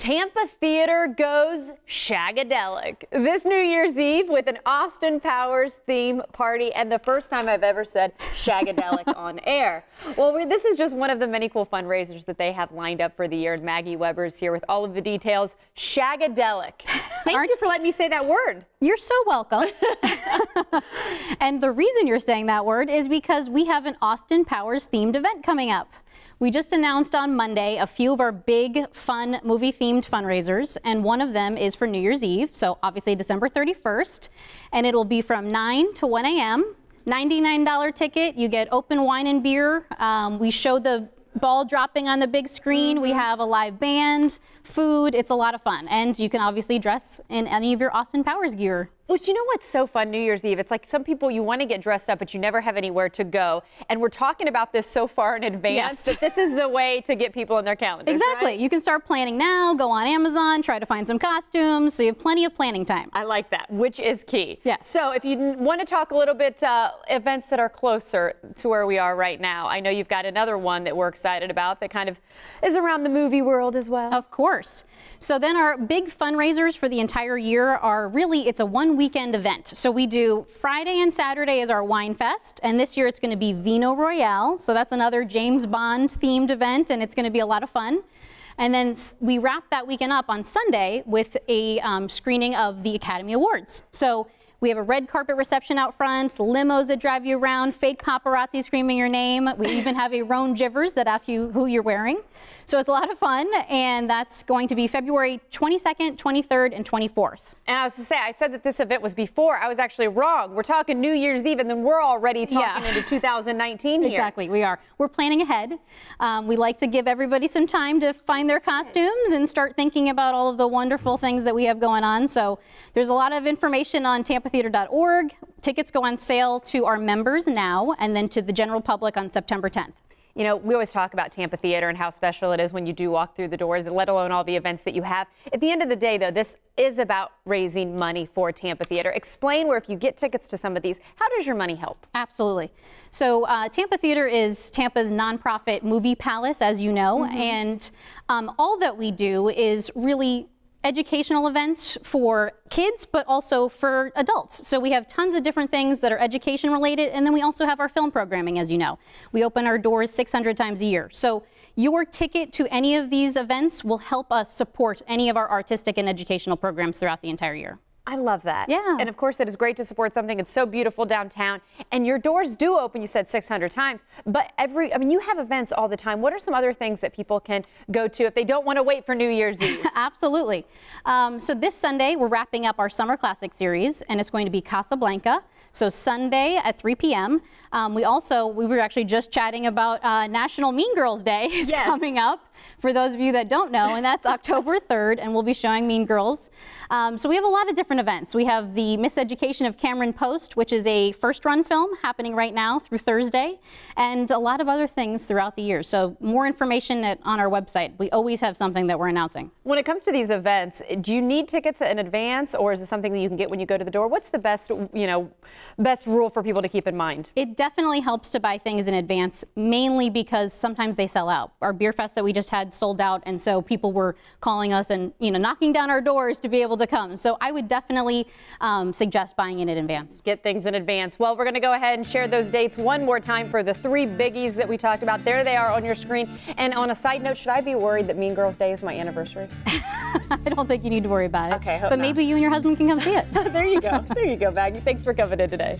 Tampa Theatre goes shagadelic this New Year's Eve with an Austin Powers theme party, and the first time I've ever said shagadelic on air. Well, this is just one of the many cool fundraisers that they have lined up for the year, and Maggie Weber's here with all of the details. Shagadelic. Thank you for letting me say that word. You're so welcome. And the reason you're saying that word is because we have an Austin Powers themed event coming up. We just announced on Monday a few of our big, fun, movie-themed fundraisers, and one of them is for New Year's Eve, so obviously December 31st, and it'll be from 9 to 1 a.m. $99 ticket. You get open wine and beer. We show the ball dropping on the big screen. We have a live band, food. It's a lot of fun, and you can obviously dress in any of your Austin Powers gear. Which, you know what's so fun New Year's Eve? It's like some people, you want to get dressed up, but you never have anywhere to go. And we're talking about this so far in advance that this is the way to get people in their calendars. Exactly. Right? You can start planning now, go on Amazon, try to find some costumes, so you have plenty of planning time. I like that, which is key. Yes. So if you want to talk a little bit events that are closer to where we are right now, I know you've got another one that we're excited about that kind of is around the movie world as well. Of course. So then our big fundraisers for the entire year are really, it's a one weekend event. So we do Friday and Saturday as our Wine Fest, and this year it's going to be Vino Royale. So that's another James Bond themed event, and it's going to be a lot of fun. And then we wrap that weekend up on Sunday with a screening of the Academy Awards. So we have a red carpet reception out front, limos that drive you around, fake paparazzi screaming your name. We even have a Roan Givers that asks you who you're wearing. So it's a lot of fun, and that's going to be February 22nd, 23rd, and 24th. And I was to say, I said that this event was before. I was actually wrong. We're talking New Year's Eve, and then we're already talking into 2019 here. Exactly, we are. We're planning ahead. We like to give everybody some time to find their costumes and start thinking about all of the wonderful things that we have going on. So there's a lot of information on tampatheatre.org. Tickets go on sale to our members now, and then to the general public on September 10th. You know, we always talk about Tampa Theatre and how special it is when you do walk through the doors, let alone all the events that you have. At the end of the day, though, this is about raising money for Tampa Theatre. Explain where if you get tickets to some of these, how does your money help? Absolutely. So Tampa Theatre is Tampa's nonprofit movie palace, as you know, and all that we do is really educational events for kids, but also for adults. So we have tons of different things that are education related, and then we also have our film programming, as you know. We open our doors 600 times a year. So your ticket to any of these events will help us support any of our artistic and educational programs throughout the entire year. I love that. Yeah. And of course, it is great to support something. It's so beautiful downtown. And your doors do open, you said 600 times. But I mean, you have events all the time. What are some other things that people can go to if they don't want to wait for New Year's Eve? Absolutely. So this Sunday, we're wrapping up our Summer Classic series, and it's going to be Casablanca. So Sunday at 3 p.m. We were actually just chatting about National Mean Girls Day is coming up, for those of you that don't know, and that's October 3rd, and we'll be showing Mean Girls. So we have a lot of different events. We have the Miseducation of Cameron Post, which is a first-run film happening right now through Thursday, and a lot of other things throughout the year. So more information on our website. We always have something that we're announcing. When it comes to these events, do you need tickets in advance, or is it something that you can get when you go to the door? What's the best, best rule for people to keep in mind? It definitely helps to buy things in advance, mainly because sometimes they sell out. Our beer fest that we just had sold out, and so people were calling us and knocking down our doors to be able to come. So I would definitely suggest buying it in advance. Get things in advance. Well, we're going to go ahead and share those dates one more time for the three biggies that we talked about. There they are on your screen. And on a side note, should I be worried that Mean Girls Day is my anniversary? I don't think you need to worry about it. Okay, but maybe you and your husband can come see it. There you go. There you go, Maggie. Thanks for coming in today.